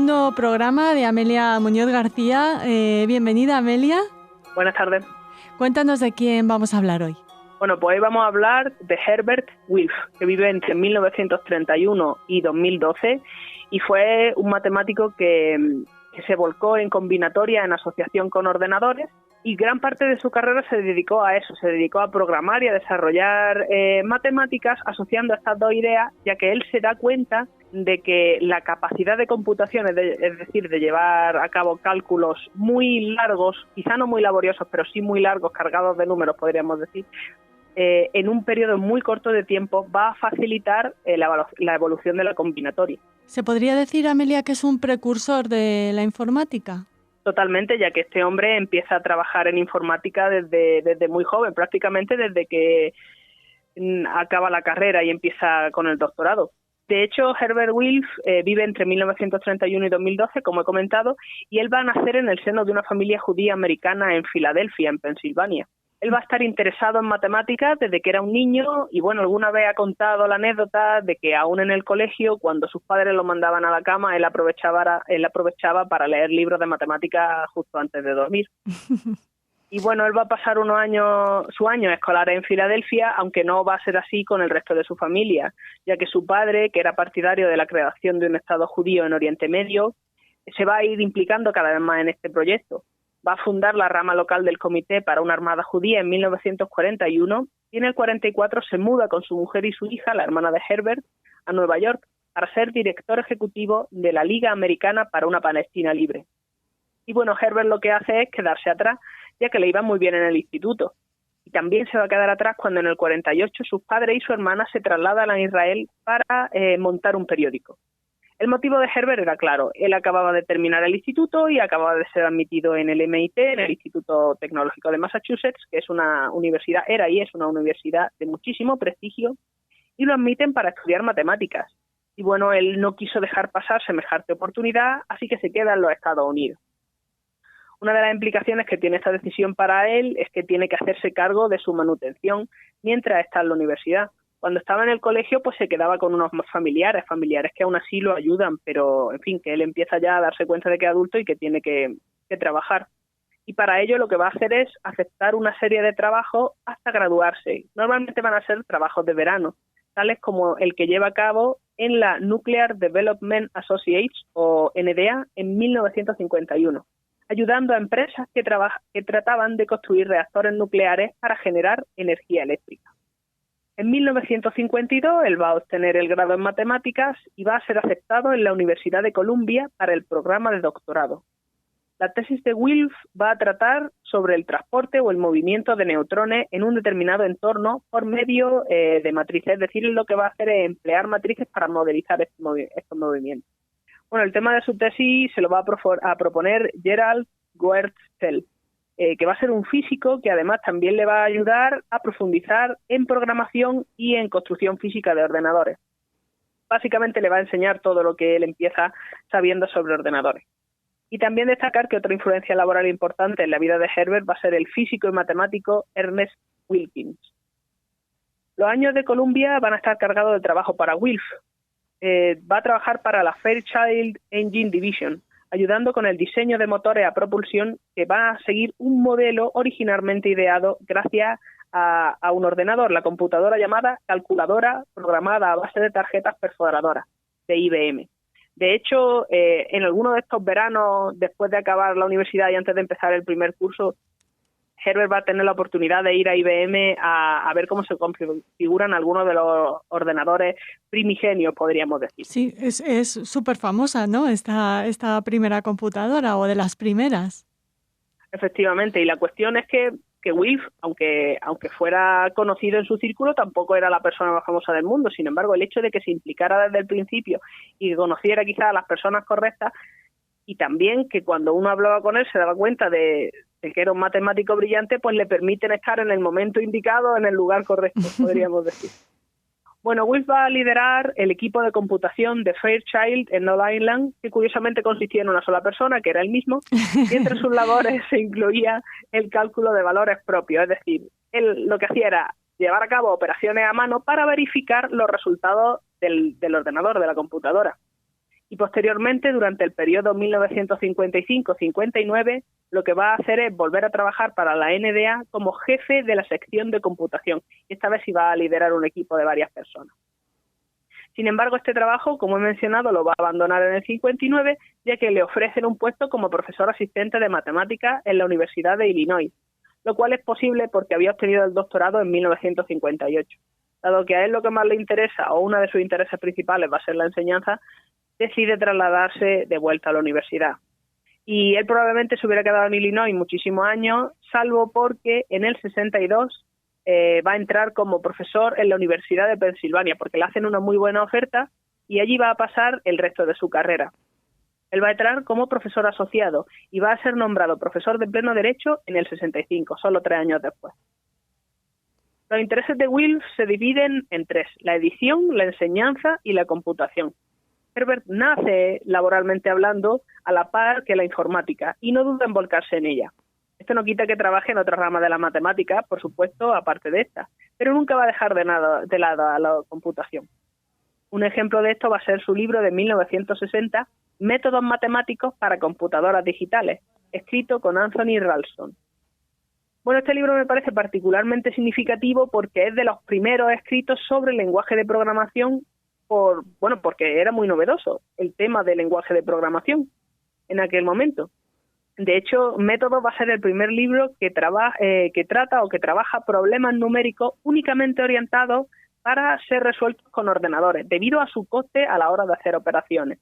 segundo programa de Amelia Muñoz García. Bienvenida, Amelia. Buenas tardes. Cuéntanos de quién vamos a hablar hoy. Bueno, pues hoy vamos a hablar de Herbert Wilf, que vive entre 1931 y 2012 y fue un matemático que se volcó en combinatoria en asociación con ordenadores, y gran parte de su carrera se dedicó a eso, se dedicó a programar y a desarrollar matemáticas asociando estas dos ideas, ya que él se da cuenta de que la capacidad de computación, es decir, de llevar a cabo cálculos muy largos, quizá no muy laboriosos, pero sí muy largos, cargados de números, podríamos decir, en un periodo muy corto de tiempo, va a facilitar la evolución de la combinatoria. ¿Se podría decir, Amelia, que es un precursor de la informática? Totalmente, ya que este hombre empieza a trabajar en informática desde muy joven, prácticamente desde que acaba la carrera y empieza con el doctorado. De hecho, Herbert Wilf vive entre 1931 y 2012, como he comentado, y él va a nacer en el seno de una familia judía americana en Filadelfia, en Pensilvania. Él va a estar interesado en matemáticas desde que era un niño y, bueno, alguna vez ha contado la anécdota de que aún en el colegio, cuando sus padres lo mandaban a la cama, él aprovechaba para leer libros de matemáticas justo antes de dormir. Y, bueno, él va a pasar su año escolar en Filadelfia, aunque no va a ser así con el resto de su familia, ya que su padre, que era partidario de la creación de un Estado judío en Oriente Medio, se va a ir implicando cada vez más en este proyecto. Va a fundar la rama local del Comité para una Armada Judía en 1941 y en el 44 se muda con su mujer y su hija, la hermana de Herbert, a Nueva York para ser director ejecutivo de la Liga Americana para una Palestina Libre. Y bueno, Herbert lo que hace es quedarse atrás, ya que le iba muy bien en el instituto. Y también se va a quedar atrás cuando en el 48 sus padres y su hermana se trasladan a Israel para montar un periódico. El motivo de Herbert era claro, él acababa de terminar el instituto y acababa de ser admitido en el MIT, en el Instituto Tecnológico de Massachusetts, que es una universidad, era y es una universidad de muchísimo prestigio, y lo admiten para estudiar matemáticas. Y bueno, él no quiso dejar pasar semejante oportunidad, así que se queda en los Estados Unidos. Una de las implicaciones que tiene esta decisión para él es que tiene que hacerse cargo de su manutención mientras está en la universidad. Cuando estaba en el colegio, pues se quedaba con unos familiares que aún así lo ayudan, pero en fin, que él empieza ya a darse cuenta de que es adulto y que tiene que trabajar. Y para ello lo que va a hacer es aceptar una serie de trabajos hasta graduarse. Normalmente van a ser trabajos de verano, tales como el que lleva a cabo en la Nuclear Development Associates, o NDA, en 1951, ayudando a empresas que trataban de construir reactores nucleares para generar energía eléctrica. En 1952 él va a obtener el grado en matemáticas y va a ser aceptado en la Universidad de Columbia para el programa de doctorado. La tesis de Wilf va a tratar sobre el transporte o el movimiento de neutrones en un determinado entorno por medio de matrices, es decir, lo que va a hacer es emplear matrices para modelizar estos movimientos. Bueno, el tema de su tesis se lo va a proponer Gerald Goertzel, que va a ser un físico que además también le va a ayudar a profundizar en programación y en construcción física de ordenadores. Básicamente le va a enseñar todo lo que él empieza sabiendo sobre ordenadores. Y también destacar que otra influencia laboral importante en la vida de Herbert va a ser el físico y matemático Ernest Wilkins. Los años de Columbia van a estar cargados de trabajo para Wilf. Va a trabajar para la Fairchild Engine Division, ayudando con el diseño de motores a propulsión que va a seguir un modelo originalmente ideado gracias a un ordenador, la computadora llamada calculadora programada a base de tarjetas perforadoras de IBM. De hecho, en alguno de estos veranos, después de acabar la universidad y antes de empezar el primer curso, Herbert va a tener la oportunidad de ir a IBM a ver cómo se configuran algunos de los ordenadores primigenios, podríamos decir. Sí, es súper famosa, ¿no? Esta primera computadora, o de las primeras. Efectivamente, y la cuestión es que Wilf, aunque fuera conocido en su círculo, tampoco era la persona más famosa del mundo. Sin embargo, el hecho de que se implicara desde el principio y que conociera quizás a las personas correctas, y también que cuando uno hablaba con él se daba cuenta de que era un matemático brillante, pues le permiten estar en el momento indicado, en el lugar correcto, podríamos decir. Bueno, Wilf va a liderar el equipo de computación de Fairchild en Long Island, que curiosamente consistía en una sola persona, que era él mismo, y entre sus labores se incluía el cálculo de valores propios, es decir, él lo que hacía era llevar a cabo operaciones a mano para verificar los resultados del ordenador, de la computadora. Y posteriormente, durante el periodo 1955-59, lo que va a hacer es volver a trabajar para la NDA como jefe de la sección de computación. Y esta vez iba a liderar un equipo de varias personas. Sin embargo, este trabajo, como he mencionado, lo va a abandonar en el 59, ya que le ofrecen un puesto como profesor asistente de matemáticas en la Universidad de Illinois, lo cual es posible porque había obtenido el doctorado en 1958. Dado que a él lo que más le interesa, o uno de sus intereses principales va a ser la enseñanza, decide trasladarse de vuelta a la universidad. Y él probablemente se hubiera quedado en Illinois muchísimos años, salvo porque en el 62 va a entrar como profesor en la Universidad de Pensilvania, porque le hacen una muy buena oferta y allí va a pasar el resto de su carrera. Él va a entrar como profesor asociado y va a ser nombrado profesor de pleno derecho en el 65, solo 3 años después. Los intereses de Wilf se dividen en 3, la edición, la enseñanza y la computación. Herbert nace, laboralmente hablando, a la par que la informática y no duda en volcarse en ella. Esto no quita que trabaje en otras ramas de la matemática, por supuesto, aparte de esta, pero nunca va a dejar de lado a la computación. Un ejemplo de esto va a ser su libro de 1960, Métodos matemáticos para computadoras digitales, escrito con Anthony Ralston. Bueno, este libro me parece particularmente significativo porque es de los primeros escritos sobre el lenguaje de programación, porque era muy novedoso el tema del lenguaje de programación en aquel momento. De hecho, Métodos va a ser el primer libro que trabaja problemas numéricos únicamente orientados para ser resueltos con ordenadores, debido a su coste a la hora de hacer operaciones.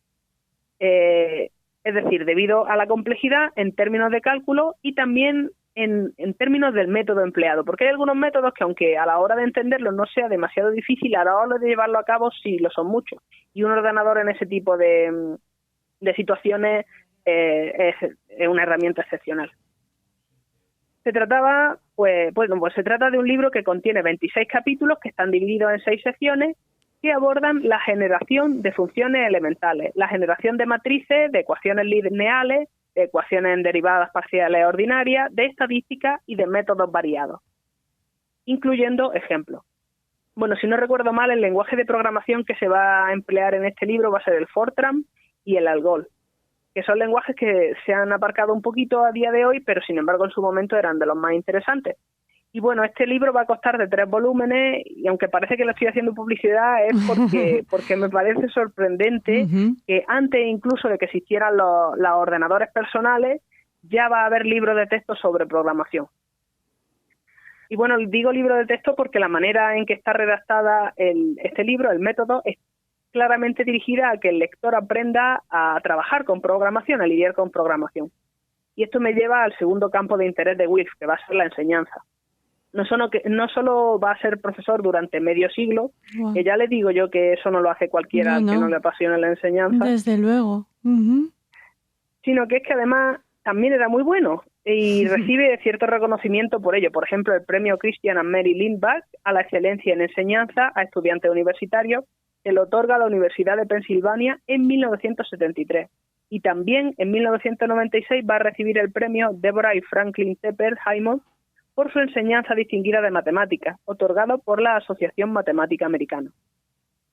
Es decir, debido a la complejidad en términos de cálculo y también en términos del método empleado, porque hay algunos métodos que, aunque a la hora de entenderlos no sea demasiado difícil, a la hora de llevarlo a cabo sí lo son mucho. Y un ordenador en ese tipo de situaciones es una herramienta excepcional. Se trata de un libro que contiene 26 capítulos que están divididos en 6 secciones que abordan la generación de funciones elementales, la generación de matrices, de ecuaciones lineales, de ecuaciones en derivadas parciales ordinarias, de estadística y de métodos variados, incluyendo ejemplos. Bueno, si no recuerdo mal, el lenguaje de programación que se va a emplear en este libro va a ser el Fortran y el Algol, que son lenguajes que se han aparcado un poquito a día de hoy, pero sin embargo en su momento eran de los más interesantes. Y bueno, este libro va a constar de 3 volúmenes, y aunque parece que le estoy haciendo publicidad, es porque me parece sorprendente que antes incluso de que existieran los ordenadores personales, ya va a haber libros de texto sobre programación. Y bueno, digo libro de texto porque la manera en que está redactada este libro, el método, es claramente dirigida a que el lector aprenda a trabajar con programación, a lidiar con programación. Y esto me lleva al segundo campo de interés de Wilf, que va a ser la enseñanza. No solo va a ser profesor durante medio siglo, wow, que ya le digo yo que eso no lo hace cualquiera que no le apasione la enseñanza. Desde luego. Sino que es que además también era muy bueno y recibe cierto reconocimiento por ello. Por ejemplo, el premio Christian and Mary Lindbach a la excelencia en enseñanza a estudiantes universitarios se lo otorga a la Universidad de Pensilvania en 1973. Y también en 1996 va a recibir el premio Deborah y Franklin Tepper Hyman por su enseñanza distinguida de matemáticas, otorgado por la Asociación Matemática Americana.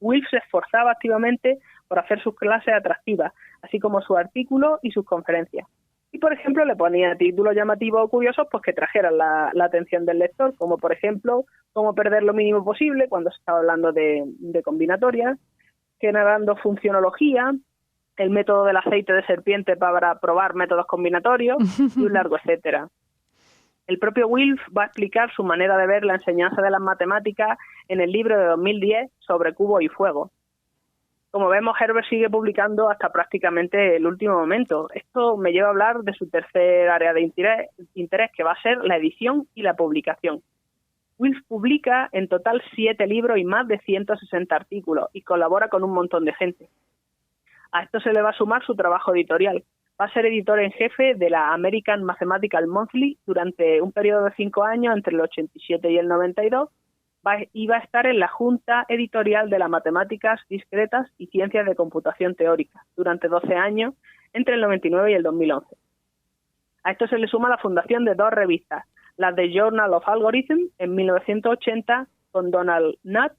Wilf se esforzaba activamente por hacer sus clases atractivas, así como sus artículos y sus conferencias. Y, por ejemplo, le ponía títulos llamativos o curiosos pues que trajeran la atención del lector, como, por ejemplo, cómo perder lo mínimo posible cuando se estaba hablando de combinatorias, generando funcionología, el método del aceite de serpiente para probar métodos combinatorios y un largo etcétera. El propio Wilf va a explicar su manera de ver la enseñanza de las matemáticas en el libro de 2010 sobre cubos y fuego. Como vemos, Herbert sigue publicando hasta prácticamente el último momento. Esto me lleva a hablar de su tercer área de interés, que va a ser la edición y la publicación. Wilf publica en total 7 libros y más de 160 artículos y colabora con un montón de gente. A esto se le va a sumar su trabajo editorial. Va a ser editor en jefe de la American Mathematical Monthly durante un periodo de 5 años, entre el 87 y el 92, y va a estar en la Junta Editorial de las Matemáticas Discretas y Ciencias de Computación Teórica durante 12 años, entre el 99 y el 2011. A esto se le suma la fundación de 2 revistas, la de Journal of Algorithm en 1980 con Donald Knuth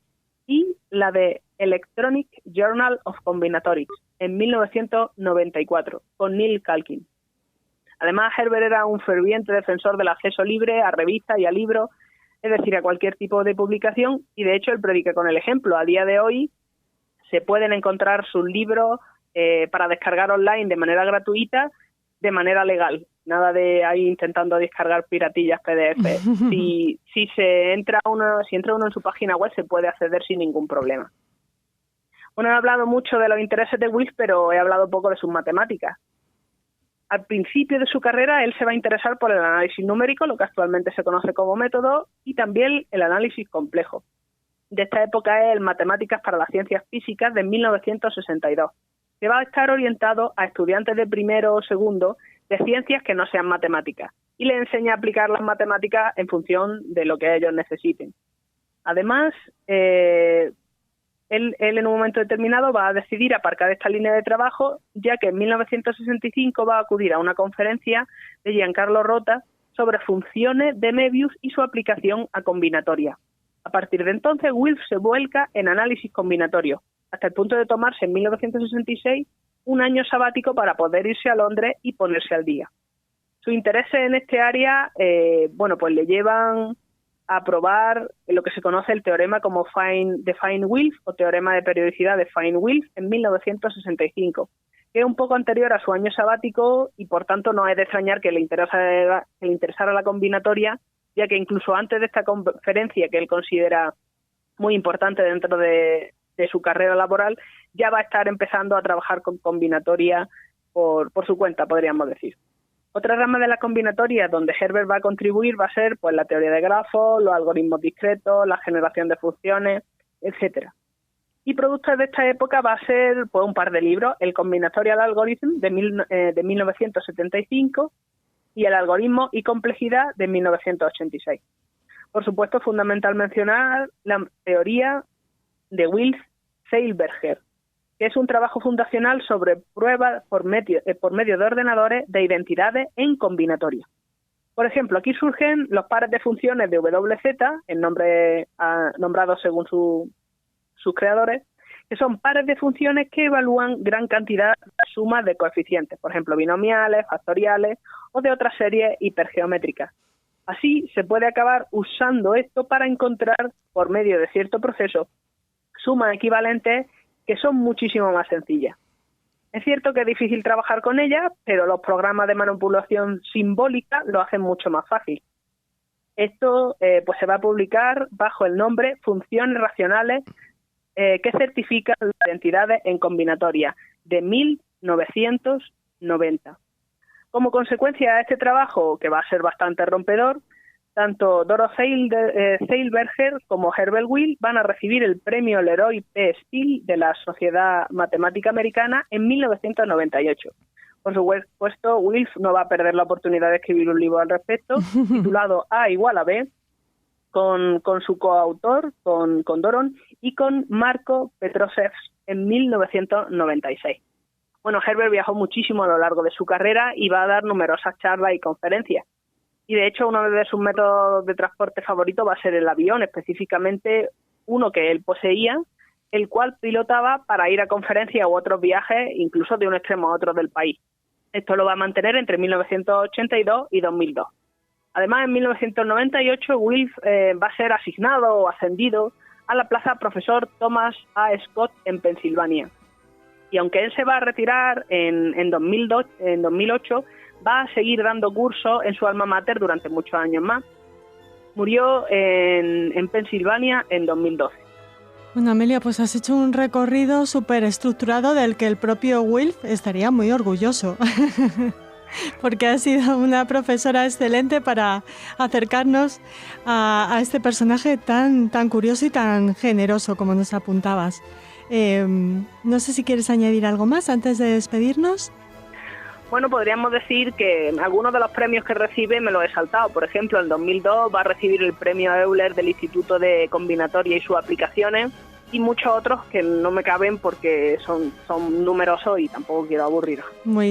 y la de Electronic Journal of Combinatorics en 1994, con Neil Calkin. Además, Herbert era un ferviente defensor del acceso libre a revistas y a libros, es decir, a cualquier tipo de publicación, y de hecho él predica con el ejemplo. A día de hoy se pueden encontrar sus libros para descargar online de manera gratuita, de manera legal. Nada de ahí intentando descargar piratillas PDF. Si entra uno en su página web, se puede acceder sin ningún problema. Bueno, he hablado mucho de los intereses de Wilf, pero he hablado poco de sus matemáticas. Al principio de su carrera, él se va a interesar por el análisis numérico, lo que actualmente se conoce como método, y también el análisis complejo. De esta época es el Matemáticas para las Ciencias Físicas de 1962, que va a estar orientado a estudiantes de primero o segundo de ciencias que no sean matemáticas, y le enseña a aplicar las matemáticas en función de lo que ellos necesiten. Además, él en un momento determinado va a decidir aparcar esta línea de trabajo, ya que en 1965 va a acudir a una conferencia de Giancarlo Rota sobre funciones de Möbius y su aplicación a combinatoria. A partir de entonces, Wilf se vuelca en análisis combinatorio, hasta el punto de tomarse en 1966 un año sabático para poder irse a Londres y ponerse al día. Sus intereses en este área, pues le llevan a probar lo que se conoce el teorema como de Fine-Wilf o teorema de periodicidad de Fine-Wilf en 1965, que es un poco anterior a su año sabático y por tanto no es de extrañar que le interesara la combinatoria, ya que incluso antes de esta conferencia, que él considera muy importante dentro de su carrera laboral, ya va a estar empezando a trabajar con combinatoria por su cuenta, podríamos decir. Otra rama de la combinatoria donde Herbert va a contribuir va a ser pues la teoría de grafos, los algoritmos discretos, la generación de funciones, etcétera. Y producto de esta época va a ser pues un par de libros, el Combinatorial Algorithm de 1975 y el Algoritmo y Complejidad de 1986. Por supuesto, es fundamental mencionar la teoría de Wilf Zeilberger, que es un trabajo fundacional sobre pruebas por medio de ordenadores de identidades en combinatoria. Por ejemplo, aquí surgen los pares de funciones de WZ, en nombre nombrados según sus creadores, que son pares de funciones que evalúan gran cantidad de sumas de coeficientes, por ejemplo, binomiales, factoriales o de otras series hipergeométricas. Así se puede acabar usando esto para encontrar, por medio de cierto proceso, sumas equivalentes que son muchísimo más sencillas. Es cierto que es difícil trabajar con ellas, pero los programas de manipulación simbólica lo hacen mucho más fácil. Esto pues se va a publicar bajo el nombre Funciones Racionales que certifican las identidades en combinatoria, de 1990. Como consecuencia de este trabajo, que va a ser bastante rompedor, tanto Doro Zeilberger como Herbert Wilf van a recibir el premio Leroy P. Steele de la Sociedad Matemática Americana en 1998. Por supuesto, Wilf no va a perder la oportunidad de escribir un libro al respecto, titulado A igual a B, con su coautor, con Doron, y con Marco Petrosev en 1996. Bueno, Herbert viajó muchísimo a lo largo de su carrera y va a dar numerosas charlas y conferencias. Y de hecho uno de sus métodos de transporte favoritos va a ser el avión, específicamente uno que él poseía, el cual pilotaba para ir a conferencias u otros viajes, incluso de un extremo a otro del país. Esto lo va a mantener entre 1982 y 2002. Además, en 1998, Wilf va a ser asignado o ascendido a la plaza Profesor Thomas A. Scott en Pensilvania. Y aunque él se va a retirar en 2008, va a seguir dando cursos en su alma mater durante muchos años más. Murió en Pensilvania en 2012. Bueno, Amelia, pues has hecho un recorrido súper estructurado del que el propio Wilf estaría muy orgulloso. Porque has sido una profesora excelente para acercarnos a este personaje tan curioso y tan generoso como nos apuntabas. No sé si quieres añadir algo más antes de despedirnos. Bueno, podríamos decir que algunos de los premios que recibe me los he saltado. Por ejemplo, en 2002 va a recibir el premio Euler del Instituto de Combinatoria y sus aplicaciones, y muchos otros que no me caben porque son numerosos y tampoco quiero aburrir.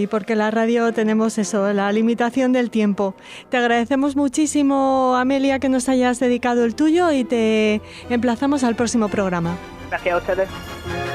Porque en la radio tenemos eso, la limitación del tiempo. Te agradecemos muchísimo, Amelia, que nos hayas dedicado el tuyo y te emplazamos al próximo programa. Gracias a ustedes.